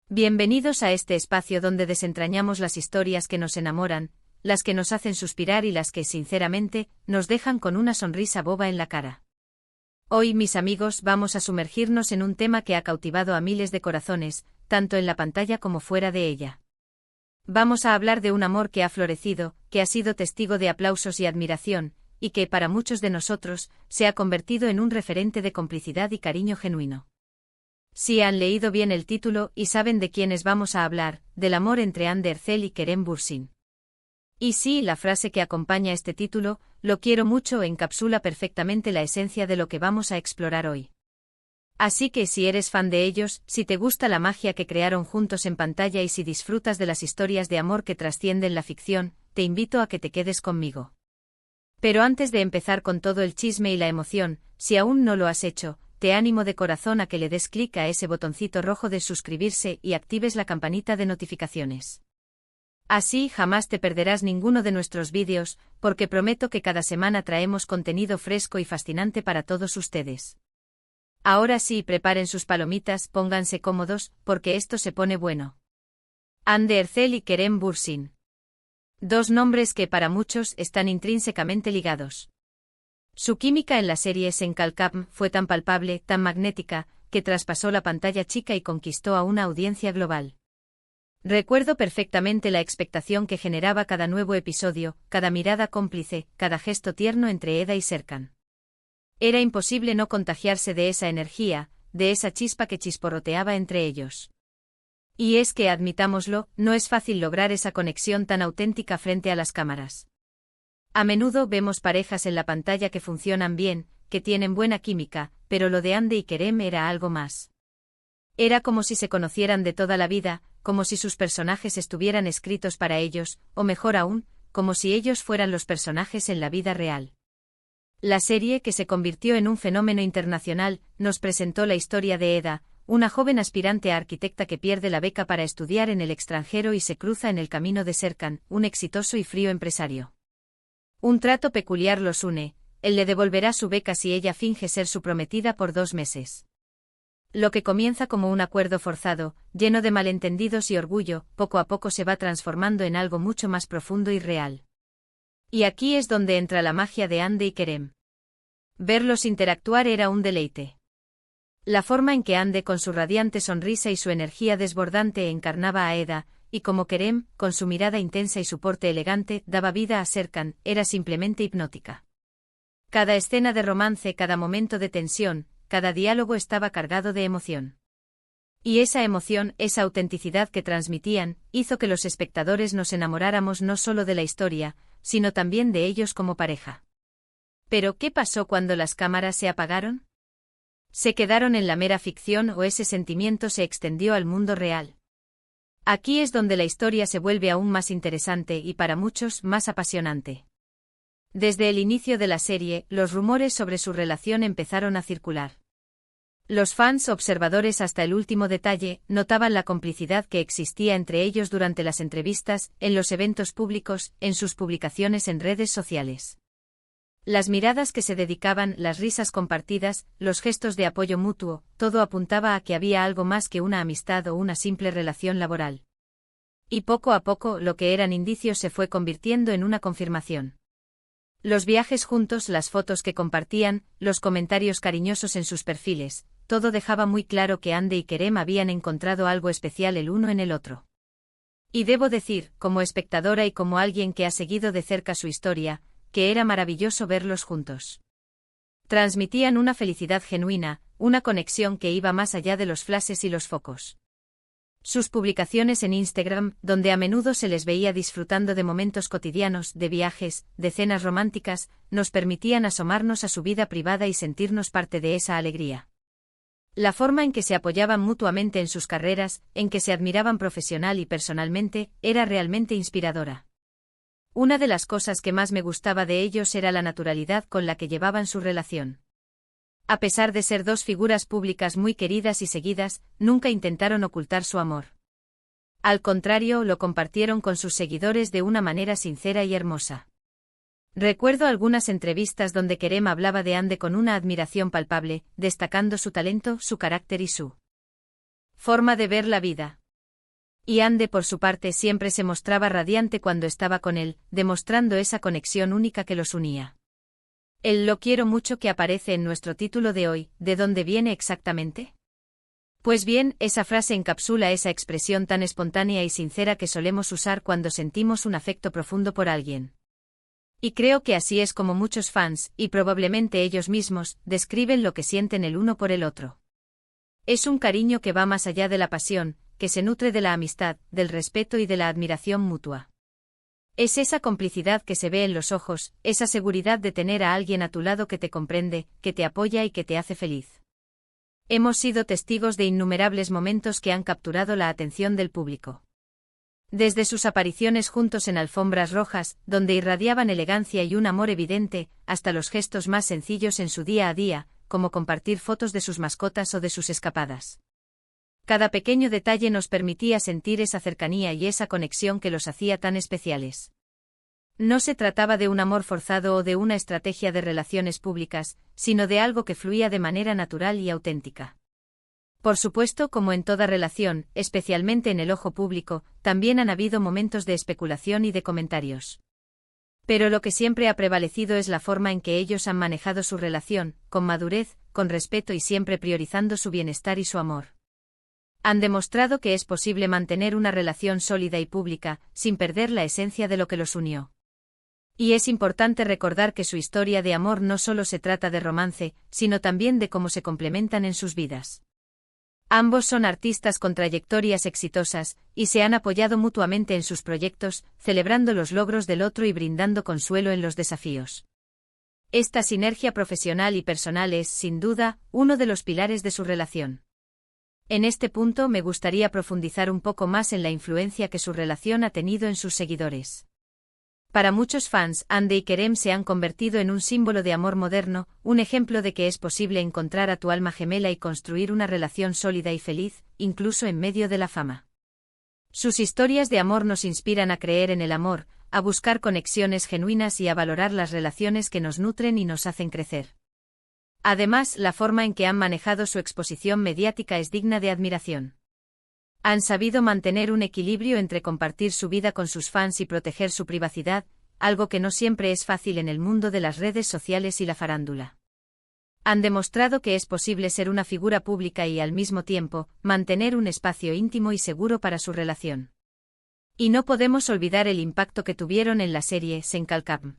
Bienvenidos a este espacio donde desentrañamos las historias que nos enamoran, las que nos hacen suspirar y las que, sinceramente, nos dejan con una sonrisa boba en la cara. Hoy, mis amigos, vamos a sumergirnos en un tema que ha cautivado a miles de corazones, tanto en la pantalla como fuera de ella. Vamos a hablar de un amor que ha florecido, que ha sido testigo de aplausos y admiración, y que, para muchos de nosotros, se ha convertido en un referente de complicidad y cariño genuino. Si han leído bien el título y saben de quiénes vamos a hablar, del amor entre Hande Erçel y Kerem Bürsin. Y sí, la frase que acompaña este título, "lo quiero mucho", encapsula perfectamente la esencia de lo que vamos a explorar hoy. Así que si eres fan de ellos, si te gusta la magia que crearon juntos en pantalla y si disfrutas de las historias de amor que trascienden la ficción, te invito a que te quedes conmigo. Pero antes de empezar con todo el chisme y la emoción, si aún no lo has hecho, te animo de corazón a que le des clic a ese botoncito rojo de suscribirse y actives la campanita de notificaciones. Así jamás te perderás ninguno de nuestros vídeos, porque prometo que cada semana traemos contenido fresco y fascinante para todos ustedes. Ahora sí, preparen sus palomitas, pónganse cómodos, porque esto se pone bueno. Hande Erçel y Kerem Bürsin. Dos nombres que para muchos están intrínsecamente ligados. Su química en la serie Senkalkam fue tan palpable, tan magnética, que traspasó la pantalla chica y conquistó a una audiencia global. Recuerdo perfectamente la expectación que generaba cada nuevo episodio, cada mirada cómplice, cada gesto tierno entre Eda y Serkan. Era imposible no contagiarse de esa energía, de esa chispa que chisporroteaba entre ellos. Y es que, admitámoslo, no es fácil lograr esa conexión tan auténtica frente a las cámaras. A menudo vemos parejas en la pantalla que funcionan bien, que tienen buena química, pero lo de Hande y Kerem era algo más. Era como si se conocieran de toda la vida, como si sus personajes estuvieran escritos para ellos, o mejor aún, como si ellos fueran los personajes en la vida real. La serie, que se convirtió en un fenómeno internacional, nos presentó la historia de Eda, una joven aspirante a arquitecta que pierde la beca para estudiar en el extranjero y se cruza en el camino de Serkan, un exitoso y frío empresario. Un trato peculiar los une, él le devolverá su beca si ella finge ser su prometida por 2 meses. Lo que comienza como un acuerdo forzado, lleno de malentendidos y orgullo, poco a poco se va transformando en algo mucho más profundo y real. Y aquí es donde entra la magia de Hande y Kerem. Verlos interactuar era un deleite. La forma en que Hande, con su radiante sonrisa y su energía desbordante, encarnaba a Eda, y como Kerem, con su mirada intensa y su porte elegante, daba vida a Serkan, era simplemente hipnótica. Cada escena de romance, cada momento de tensión, cada diálogo estaba cargado de emoción. Y esa emoción, esa autenticidad que transmitían, hizo que los espectadores nos enamoráramos no solo de la historia, sino también de ellos como pareja. Pero, ¿qué pasó cuando las cámaras se apagaron? ¿Se quedaron en la mera ficción o ese sentimiento se extendió al mundo real? Aquí es donde la historia se vuelve aún más interesante y para muchos más apasionante. Desde el inicio de la serie, los rumores sobre su relación empezaron a circular. Los fans observadores hasta el último detalle notaban la complicidad que existía entre ellos durante las entrevistas, en los eventos públicos, en sus publicaciones en redes sociales. Las miradas que se dedicaban, las risas compartidas, los gestos de apoyo mutuo, todo apuntaba a que había algo más que una amistad o una simple relación laboral. Y poco a poco, lo que eran indicios se fue convirtiendo en una confirmación. Los viajes juntos, las fotos que compartían, los comentarios cariñosos en sus perfiles, todo dejaba muy claro que Hande y Kerem habían encontrado algo especial el uno en el otro. Y debo decir, como espectadora y como alguien que ha seguido de cerca su historia, que era maravilloso verlos juntos. Transmitían una felicidad genuina, una conexión que iba más allá de los flashes y los focos. Sus publicaciones en Instagram, donde a menudo se les veía disfrutando de momentos cotidianos, de viajes, de cenas románticas, nos permitían asomarnos a su vida privada y sentirnos parte de esa alegría. La forma en que se apoyaban mutuamente en sus carreras, en que se admiraban profesional y personalmente, era realmente inspiradora. Una de las cosas que más me gustaba de ellos era la naturalidad con la que llevaban su relación. A pesar de ser dos figuras públicas muy queridas y seguidas, nunca intentaron ocultar su amor. Al contrario, lo compartieron con sus seguidores de una manera sincera y hermosa. Recuerdo algunas entrevistas donde Kerem hablaba de Hande con una admiración palpable, destacando su talento, su carácter y su forma de ver la vida. Y Ande por su parte siempre se mostraba radiante cuando estaba con él, demostrando esa conexión única que los unía. El "lo quiero mucho" que aparece en nuestro título de hoy, ¿de dónde viene exactamente? Pues bien, esa frase encapsula esa expresión tan espontánea y sincera que solemos usar cuando sentimos un afecto profundo por alguien. Y creo que así es como muchos fans, y probablemente ellos mismos, describen lo que sienten el uno por el otro. Es un cariño que va más allá de la pasión, que se nutre de la amistad, del respeto y de la admiración mutua. Es esa complicidad que se ve en los ojos, esa seguridad de tener a alguien a tu lado que te comprende, que te apoya y que te hace feliz. Hemos sido testigos de innumerables momentos que han capturado la atención del público. Desde sus apariciones juntos en alfombras rojas, donde irradiaban elegancia y un amor evidente, hasta los gestos más sencillos en su día a día, como compartir fotos de sus mascotas o de sus escapadas. Cada pequeño detalle nos permitía sentir esa cercanía y esa conexión que los hacía tan especiales. No se trataba de un amor forzado o de una estrategia de relaciones públicas, sino de algo que fluía de manera natural y auténtica. Por supuesto, como en toda relación, especialmente en el ojo público, también han habido momentos de especulación y de comentarios. Pero lo que siempre ha prevalecido es la forma en que ellos han manejado su relación, con madurez, con respeto y siempre priorizando su bienestar y su amor. Han demostrado que es posible mantener una relación sólida y pública, sin perder la esencia de lo que los unió. Y es importante recordar que su historia de amor no solo se trata de romance, sino también de cómo se complementan en sus vidas. Ambos son artistas con trayectorias exitosas, y se han apoyado mutuamente en sus proyectos, celebrando los logros del otro y brindando consuelo en los desafíos. Esta sinergia profesional y personal es, sin duda, uno de los pilares de su relación. En este punto me gustaría profundizar un poco más en la influencia que su relación ha tenido en sus seguidores. Para muchos fans, Ande y Kerem se han convertido en un símbolo de amor moderno, un ejemplo de que es posible encontrar a tu alma gemela y construir una relación sólida y feliz, incluso en medio de la fama. Sus historias de amor nos inspiran a creer en el amor, a buscar conexiones genuinas y a valorar las relaciones que nos nutren y nos hacen crecer. Además, la forma en que han manejado su exposición mediática es digna de admiración. Han sabido mantener un equilibrio entre compartir su vida con sus fans y proteger su privacidad, algo que no siempre es fácil en el mundo de las redes sociales y la farándula. Han demostrado que es posible ser una figura pública y al mismo tiempo, mantener un espacio íntimo y seguro para su relación. Y no podemos olvidar el impacto que tuvieron en la serie Senkalkam.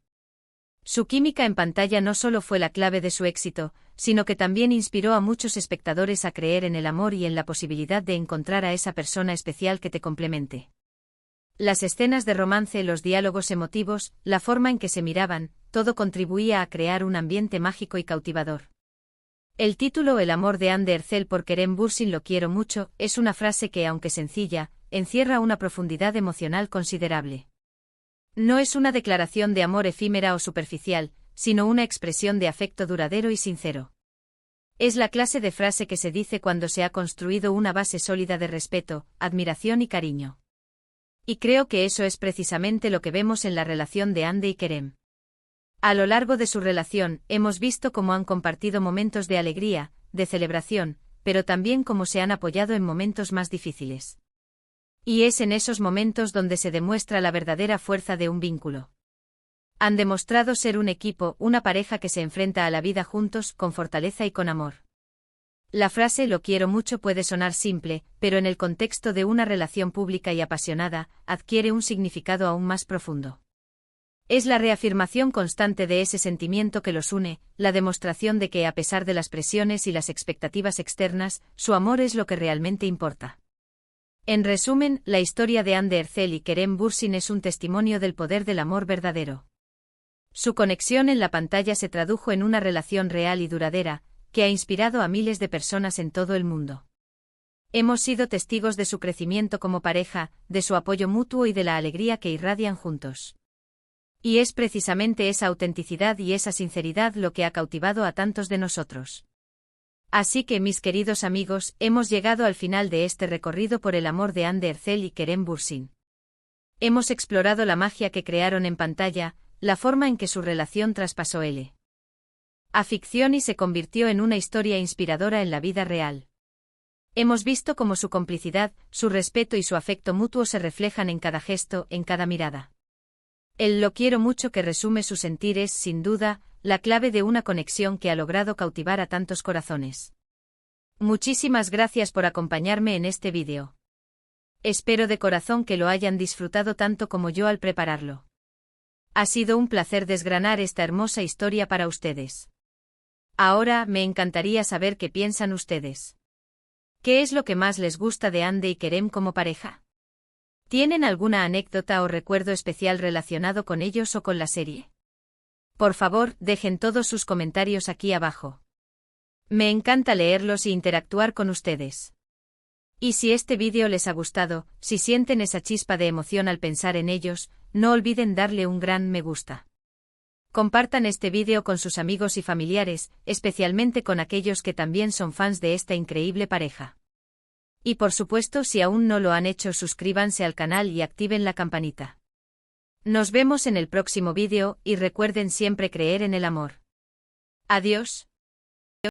Su química en pantalla no solo fue la clave de su éxito, sino que también inspiró a muchos espectadores a creer en el amor y en la posibilidad de encontrar a esa persona especial que te complemente. Las escenas de romance, los diálogos emotivos, la forma en que se miraban, todo contribuía a crear un ambiente mágico y cautivador. El título El amor de Hande Erçel por Kerem Bürsin, lo quiero mucho, es una frase que, aunque sencilla, encierra una profundidad emocional considerable. No es una declaración de amor efímera o superficial, sino una expresión de afecto duradero y sincero. Es la clase de frase que se dice cuando se ha construido una base sólida de respeto, admiración y cariño. Y creo que eso es precisamente lo que vemos en la relación de Hande y Kerem. A lo largo de su relación, hemos visto cómo han compartido momentos de alegría, de celebración, pero también cómo se han apoyado en momentos más difíciles. Y es en esos momentos donde se demuestra la verdadera fuerza de un vínculo. Han demostrado ser un equipo, una pareja que se enfrenta a la vida juntos, con fortaleza y con amor. La frase "lo quiero mucho" puede sonar simple, pero en el contexto de una relación pública y apasionada, adquiere un significado aún más profundo. Es la reafirmación constante de ese sentimiento que los une, la demostración de que a pesar de las presiones y las expectativas externas, su amor es lo que realmente importa. En resumen, la historia de Hande Erçel y Kerem Bürsin es un testimonio del poder del amor verdadero. Su conexión en la pantalla se tradujo en una relación real y duradera, que ha inspirado a miles de personas en todo el mundo. Hemos sido testigos de su crecimiento como pareja, de su apoyo mutuo y de la alegría que irradian juntos. Y es precisamente esa autenticidad y esa sinceridad lo que ha cautivado a tantos de nosotros. Así que, mis queridos amigos, hemos llegado al final de este recorrido por el amor de Hande Erçel y Kerem Bürsin. Hemos explorado la magia que crearon en pantalla, la forma en que su relación traspasó a ficción y se convirtió en una historia inspiradora en la vida real. Hemos visto cómo su complicidad, su respeto y su afecto mutuo se reflejan en cada gesto, en cada mirada. El "lo quiero mucho" que resume su sentir es, sin duda, la clave de una conexión que ha logrado cautivar a tantos corazones. Muchísimas gracias por acompañarme en este vídeo. Espero de corazón que lo hayan disfrutado tanto como yo al prepararlo. Ha sido un placer desgranar esta hermosa historia para ustedes. Ahora, me encantaría saber qué piensan ustedes. ¿Qué es lo que más les gusta de Ande y Kerem como pareja? ¿Tienen alguna anécdota o recuerdo especial relacionado con ellos o con la serie? Por favor, dejen todos sus comentarios aquí abajo. Me encanta leerlos e interactuar con ustedes. Y si este vídeo les ha gustado, si sienten esa chispa de emoción al pensar en ellos, no olviden darle un gran me gusta. Compartan este vídeo con sus amigos y familiares, especialmente con aquellos que también son fans de esta increíble pareja. Y por supuesto, si aún no lo han hecho, suscríbanse al canal y activen la campanita. Nos vemos en el próximo vídeo y recuerden siempre creer en el amor. Adiós.